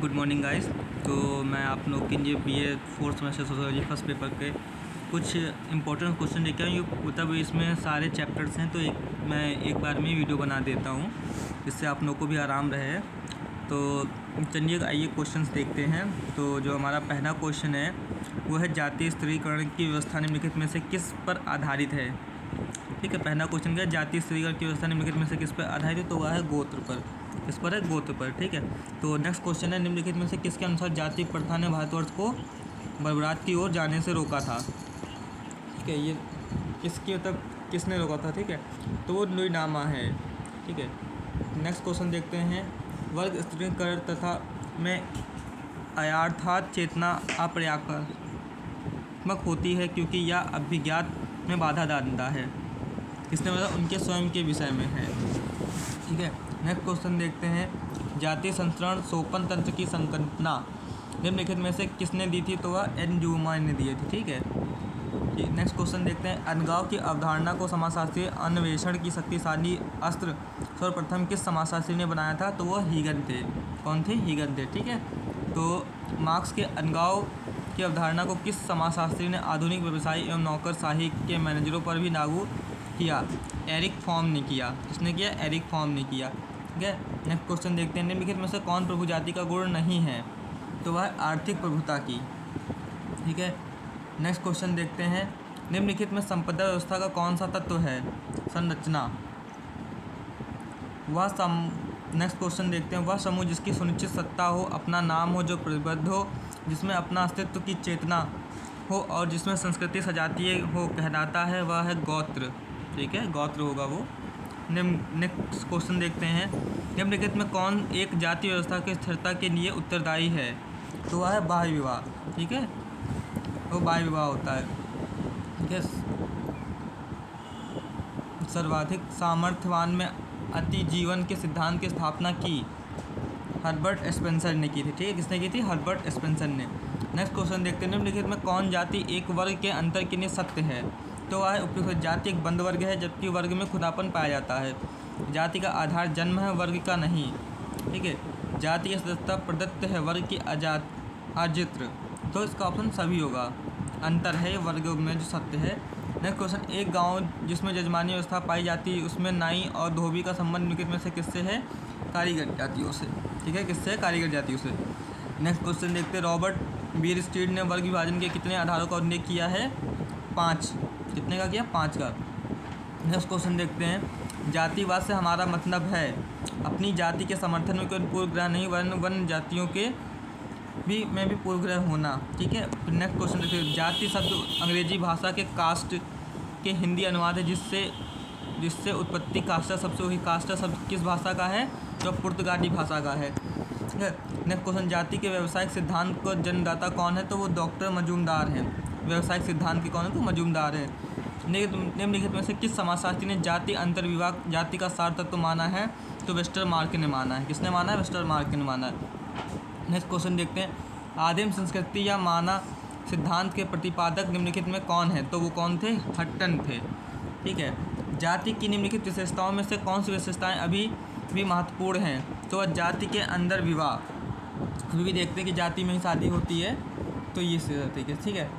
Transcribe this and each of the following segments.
Good morning guys. तो मैं आप लोग के लिए BA fourth semester sociology first paper के कुछ इंपॉर्टेंट क्वेश्चन लेके आया हूँ। मतलब इसमें सारे चैप्टर्स हैं, तो मैं एक बार में वीडियो बना देता हूँ जिससे आप लोग को भी आराम रहे। तो चलिए आइए क्वेश्चंस देखते हैं। तो जो हमारा पहला क्वेश्चन है वो है जातीय स्त्रीकरण की व्यवस्था निम्नलिखित में से किस पर आधारित है। ठीक है, पहला क्वेश्चन क्या है, जातीय स्त्रीकरण की व्यवस्था निम्नलिखित में से किस पर आधारित है, तो वह है गोत्र पर। इस पर है गोत्र पर। ठीक है, तो नेक्स्ट क्वेश्चन है निम्नलिखित में से किसके अनुसार जातीय प्रथा ने भारतवर्ष को बर्बाद की ओर जाने से रोका था। ठीक है, ये किसकी मतलब किसने रोका था। ठीक है, तो वो लुईनामा है। ठीक है, नेक्स्ट क्वेश्चन देखते हैं, वर्ग स्त्रीकरण तथा में अयाथार्थ चेतना अपर्याप्तमक होती है क्योंकि यह अभिज्ञात में बाधा डालता है। इसने मतलब उनके स्वयं के विषय में है। ठीक है, नेक्स्ट क्वेश्चन देखते हैं, जातीय संस्करण सोपन तंत्र की संकल्पना निम्नलिखित में से किसने दी थी, तो वह एन न्यूमैन ने दिए थे। ठीक है, नेक्स्ट क्वेश्चन देखते हैं, अलगाव की अवधारणा को समाजशास्त्रीय अन्वेषण की शक्तिशाली अस्त्र सर्वप्रथम किस समाजशास्त्री ने बनाया था, तो वह हीगन थे। कौन थे? हीगन थे। ठीक है, तो मार्क्स के अलगाव की अवधारणा को किस समाजशास्त्री ने आधुनिक व्यवसायी एवं नौकरशाही के मैनेजरों पर भी लागू किया? एरिक फॉर्म ने किया। किसने किया? एरिक फॉर्म ने किया। ठीक है, नेक्स्ट क्वेश्चन देखते हैं, निम्नलिखित में से कौन प्रभु जाति का गुण नहीं है, तो वह आर्थिक प्रभुता की। ठीक है, नेक्स्ट क्वेश्चन देखते हैं, निम्नलिखित में संपदा व्यवस्था का कौन सा तत्व है? संरचना। नेक्स्ट क्वेश्चन देखते हैं, वह समूह जिसकी सुनिश्चित सत्ता हो, अपना नाम हो, जो प्रतिबद्ध हो, जिसमें अपना अस्तित्व की चेतना हो और जिसमें संस्कृति सजातीय हो, कहलाता है, वह है गोत्र। ठीक है, गोत्र होगा वो। नेक्स्ट क्वेश्चन देखते हैं, निम्नलिखित में कौन एक जाति व्यवस्था की स्थिरता के लिए उत्तरदायी है, तो वह है बाह्य विवाह। ठीक है, वो बाह्य विवाह होता है। ठीक है, सर्वाधिक सामर्थ्यवान में अतिजीवन के सिद्धांत की स्थापना की हर्बर्ट स्पेंसर ने की थी। ठीक है, किसने की थी? हर्बर्ट स्पेंसर ने। नेक्स्ट क्वेश्चन देखते हैं, निम्नलिखित में कौन जाति एक वर्ग के अंतर के लिए सत्य है, तो वह उपयुक्त जाति एक बंद वर्ग है जबकि वर्ग में खुदापन पाया जाता है। जाति का आधार जन्म है, वर्ग का नहीं। ठीक है, जाति की सदस्यता प्रदत्त है, वर्ग की अर्जित। तो इसका ऑप्शन सभी होगा। अंतर है वर्ग में जो सत्य है। नेक्स्ट क्वेश्चन, एक गांव जिसमें जजमानी व्यवस्था पाई जाती है उसमें नाई और धोबी का संबंध निम्नलिखित में से किससे है? कारीगर जातियों से। ठीक है, किससे? कारीगर जातियों से। नेक्स्ट क्वेश्चन देखते हैं, रॉबर्ट बीयरस्टीड ने वर्ग विभाजन के कितने आधारों का उल्लेख किया है? 5। कितने का किया? 5 का। नेक्स्ट क्वेश्चन देखते हैं, जातिवाद से हमारा मतलब है अपनी जाति के समर्थन में कोई पूर्वग्रह नहीं वरन वन्य जातियों के में भी पूर्वग्रह होना। ठीक है, नेक्स्ट क्वेश्चन देखते हैं, जाति शब्द अंग्रेजी भाषा के कास्ट के हिंदी अनुवाद है जिससे उत्पत्ति कास्टा शब्द से हुई। कास्टा शब्द किस भाषा का है? जो पुर्तगाली भाषा का है। ठीक है, नेक्स्ट क्वेश्चन, जाति के व्यावसायिक सिद्धांत को जन्मदाता कौन है, तो वो डॉक्टर मजूमदार हैं। व्यावसायिक सिद्धांत के कौन है? तो मजूमदार है। निम्नलिखित में से किस समाजशास्त्री ने जाति अंतर्विभाग जाति का सार तत्व माना है, तो वेस्टरमार्क ने माना है। किसने माना है? वेस्टरमार्क ने माना है। नेक्स्ट क्वेश्चन देखते हैं, आदिम संस्कृति या माना सिद्धांत के प्रतिपादक निम्नलिखित में कौन है, तो वो कौन थे? हट्टन थे। ठीक है, जाति की निम्नलिखित विशेषताओं में से कौन सी विशेषताएं अभी भी महत्वपूर्ण हैं, तो वह जाति के अंदर विवाह। अभी भी देखते हैं कि जाति में ही शादी होती है, तो ये ठीक है। ठीक है,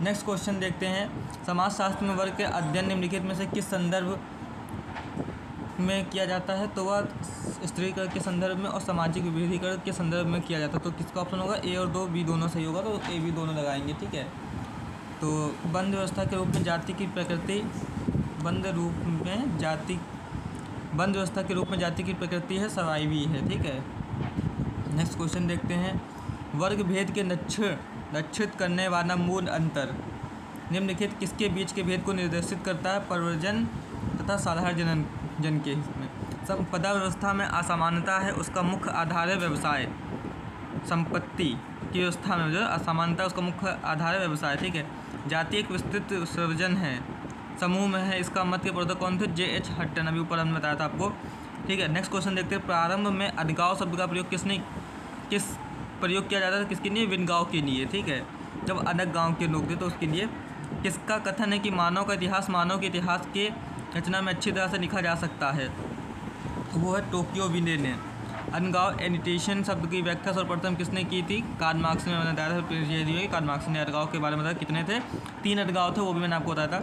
नेक्स्ट क्वेश्चन देखते हैं, समाजशास्त्र में वर्ग के अध्ययन निम्नलिखित में से किस संदर्भ में किया जाता है, तो वह स्त्रीकरण के संदर्भ में और सामाजिक विभेदीकरण के संदर्भ में किया जाता है। तो किसका ऑप्शन होगा? ए और 2, बी दोनों सही होगा, तो ए बी दोनों लगाएंगे। ठीक है, तो बंद व्यवस्था के रूप में जाति की प्रकृति बंद व्यवस्था के रूप में जाति की प्रकृति है, सवाई है। ठीक है, नेक्स्ट क्वेश्चन देखते हैं, वर्ग भेद के लक्षित करने वाला मूल अंतर निम्नलिखित किसके बीच के भेद को निर्देशित करता है? प्रव्रजन तथा साधारण जन के हिस्से। संपदा व्यवस्था में असमानता है, उसका मुख्य आधार है व्यवसाय। संपत्ति की व्यवस्था में जो असमानता उसका मुख्य आधार है व्यवसाय। ठीक है, जाति एक विस्तृत सृजन है, समूह में है। इसका मत के प्रवर्तक कौन थे? J.H. हट्टन। अभी ऊपर हमने बताया था आपको। ठीक है, नेक्स्ट क्वेश्चन देखते हैं, प्रारंभ में अलगाव शब्द का प्रयोग किस प्रयोग किया जाता था? किसके लिए? विनगांव के लिए। ठीक है, जब अलग गांव के लोग थे तो उसके लिए। किसका कथन है कि मानव का इतिहास मानव के इतिहास के रचना में अच्छी तरह से लिखा जा सकता है, तो वो है टोक्यो विले ने। अलगाव एनिटेशन शब्द की व्याख्या सर्वप्रथम किसने की थी? कार्ल मार्क्स ने बताया था। ये दी हुई कार्ल मार्क्स ने अलगाव के बारे में बताया। कितने थे? 3 अलगाव थे, वो भी मैंने आपको बताया था।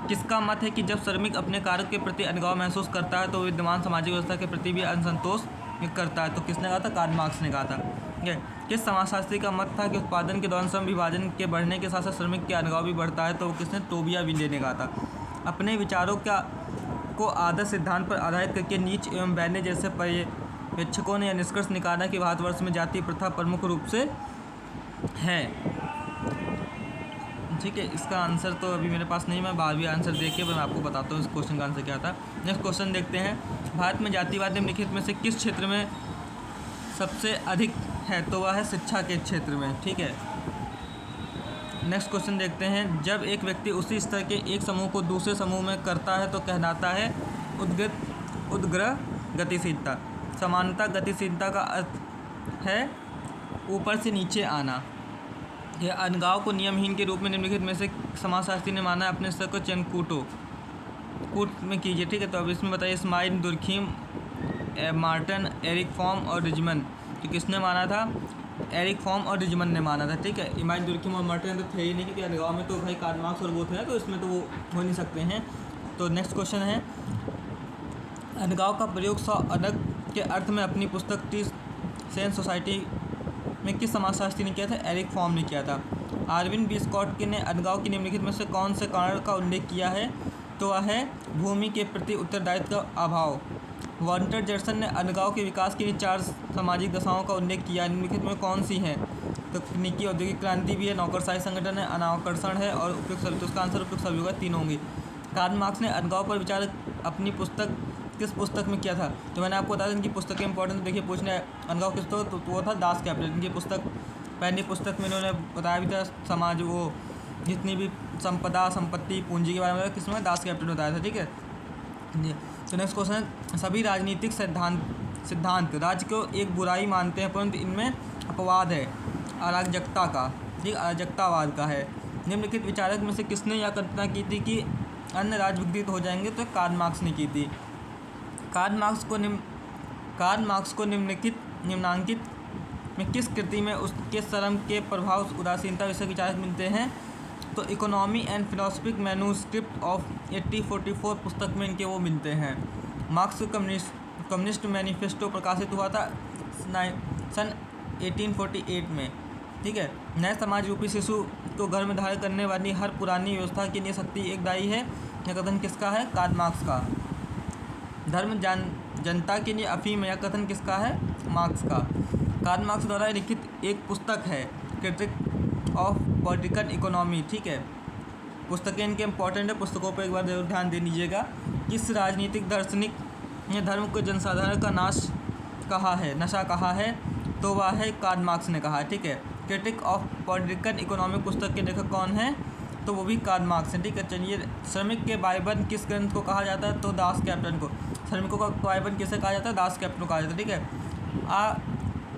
किसका मत है कि जब श्रमिक अपने कार्य के प्रति अलगाव महसूस करता है तो विद्यमान सामाजिक व्यवस्था के प्रति भी असंतोष करता है? तो किसने कहा था? कार्ल मार्क्स ने कहा था। ठीक है। किस समाजशास्त्री का मत था कि उत्पादन के दौरान श्रम विभाजन के बढ़ने के साथ साथ श्रमिक के अलगाव भी बढ़ता है? तो किसने? टोबिया विंडे ने कहा था। अपने विचारों को आदर्श सिद्धांत पर आधारित करके नीच एवं बैने जैसे पर्यवेक्षकों ने यह निष्कर्ष निकाला कि भारतवर्ष में जातीय प्रथा प्रमुख रूप से है। ठीक है, इसका आंसर तो अभी मेरे पास नहीं, मैं बाद में आंसर देख के मैं आपको बताता हूँ इस क्वेश्चन का आंसर क्या था। नेक्स्ट क्वेश्चन देखते हैं। भारत में जातिवाद निम्नलिखित में से किस क्षेत्र में सबसे अधिक है? तो वह है शिक्षा के क्षेत्र में। ठीक है। नेक्स्ट क्वेश्चन देखते हैं। जब एक व्यक्ति उसी स्तर के एक समूह को दूसरे समूह में करता है तो कहलाता है उद्ग्रह गतिशीलता। समानता गतिशीलता का अर्थ है ऊपर से नीचे आना। यह अलगाव को नियमहीन के रूप में निम्नलिखित में से समाजशास्त्री ने माना है। अपने स्तर को कूट में कीजिए। ठीक है। तो अब इसमें बताइए Emile, Durkheim, Merton, Erich Fromm और रिजमन। तो किसने माना था? एरिक फॉर्म और रिजमन ने माना था। ठीक है। इमाइल, दुर्खीम और मार्टन तो थे ही नहीं, क्योंकि अलगाव में तो भाई कार्ल मार्क्स और वो थे, तो इसमें तो वो हो नहीं सकते हैं। तो नेक्स्ट क्वेश्चन है। अलगाव का प्रयोग स्व अलग के अर्थ में अपनी पुस्तक टी सेंस सोसाइटी में किस समाजशास्त्री ने किया था? एरिक फॉर्म ने किया था। आर्विन बी स्कॉट ने अलगाव की निम्नलिखित में से कौन से कारण का उल्लेख किया है? तो वह है भूमि के प्रति उत्तरदायित्व का अभाव। वॉल्टर जर्सन ने अलगाव के विकास के लिए 4 सामाजिक दशाओं का उल्लेख किया। निम्नलिखित में कौन सी हैं? तो तकनीकी औद्योगिक क्रांति भी है, नौकरशाही संगठन है, अनाकर्षण है और उपयुक्त सभी। तो उसका आंसर उपयुक्त सभी होगा, 3 होंगे। कार्ल मार्क्स ने अलगाव पर विचार अपनी पुस्तक किस पुस्तक में किया था? तो मैंने आपको बताया इनकी पुस्तक इंपॉर्टेंट। देखिए पूछने अलगाव किस तो वो था दास कैपिटल। इनकी पुस्तक पहली पुस्तक में इन्होंने बताया भी था समाज वो जितनी भी संपदा संपत्ति पूंजी के बारे में किसमें दास कैपिटल बताया था। ठीक है जी। तो नेक्स्ट क्वेश्चन है। सभी राजनीतिक सिद्धांत राज्य को एक बुराई मानते हैं, परंतु इनमें अपवाद है अराजकता का। ठीक, अराजकतावाद का है। निम्नलिखित विचारक में से किसने यह कल्पना की थी कि अन्य राज्य विकसित हो जाएंगे? तो कार्ल मार्क्स ने की थी। कार्ल मार्क्स को निम्नांकित में किस कृति में उसके श्रम के प्रभाव उदासीनता विषय विचारक मिलते हैं? तो economy and philosophic manuscript of 1844 पुस्तक में इनके वो मिलते हैं। मार्क्स कम्युनिस्ट मैनिफेस्टो प्रकाशित हुआ था सन 1848 में। ठीक है। नए समाज रूपी शिशु को घर में धारण करने वाली हर पुरानी व्यवस्था के लिए शक्ति एक दायी है। यह कथन किसका है? कार्ल मार्क्स का। धर्म जनता के लिए अफीम, यह कथन किसका है? मार्क्स का। कार्ल मार्क्स द्वारा लिखित एक पुस्तक है क्रिटिक ऑफ पॉलिटिकल इकोनॉमी। ठीक है। पुस्तकें इनके इंपॉर्टेंट है, पुस्तकों पर एक बार जरूर ध्यान दे लीजिएगा। किस राजनीतिक दार्शनिक ने धर्म को जनसाधारण का नशा कहा है? तो वह है कार्ल मार्क्स ने कहा है। ठीक है। क्रिटिक ऑफ पॉलिटिकल इकोनॉमी पुस्तक के लेखक कौन है? तो वो भी कार्ल मार्क्स है। ठीक है। चलिए, श्रमिक के बाइबल किस ग्रंथ को कहा जाता है? तो दास कैपिटल को। श्रमिकों का बाइबल किसे कहा जाता है? दास कैपिटल को कहा जाता है। ठीक है। A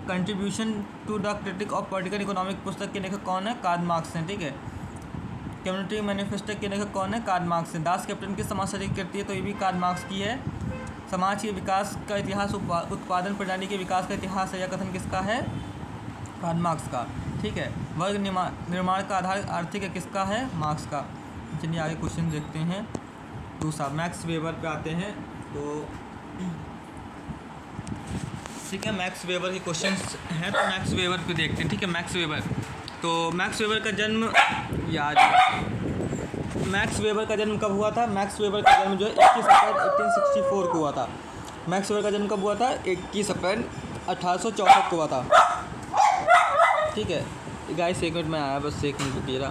contribution to the critique of political economic पुस्तक के लेखक कौन है? कार्ल मार्क्स हैं। ठीक है। कम्युनिटी मैनिफेस्टो के लेखक कौन है? कार्ल मार्क्स हैं। दास कैपिटल की समाजशास्त्री कृति है, तो ये भी कार्ल मार्क्स की है। समाज के विकास का इतिहास उत्पादन प्रणाली के विकास का इतिहास है, यह कथन किसका है? कार्ल मार्क्स का। ठीक है। वर्ग निर्माण का आधार आर्थिक है, किसका है? मार्क्स का। चलिए आगे क्वेश्चन देखते हैं। दूसरा मैक्स वेबर पे आते हैं। तो ठीक है, मैक्स वेबर के क्वेश्चंस हैं, तो मैक्स वेबर पे देखते हैं। ठीक है। मैक्स वेबर का जन्म मैक्स वेबर का जन्म कब हुआ था? मैक्स वेबर का जन्म जो है 21 अप्रैल 1864 को हुआ था। मैक्स वेबर का जन्म कब हुआ था? 21 अप्रैल 1864 को हुआ था। ठीक है गाइस, 1 मिनट में आया, बस 1 मिनट रुकिएगा।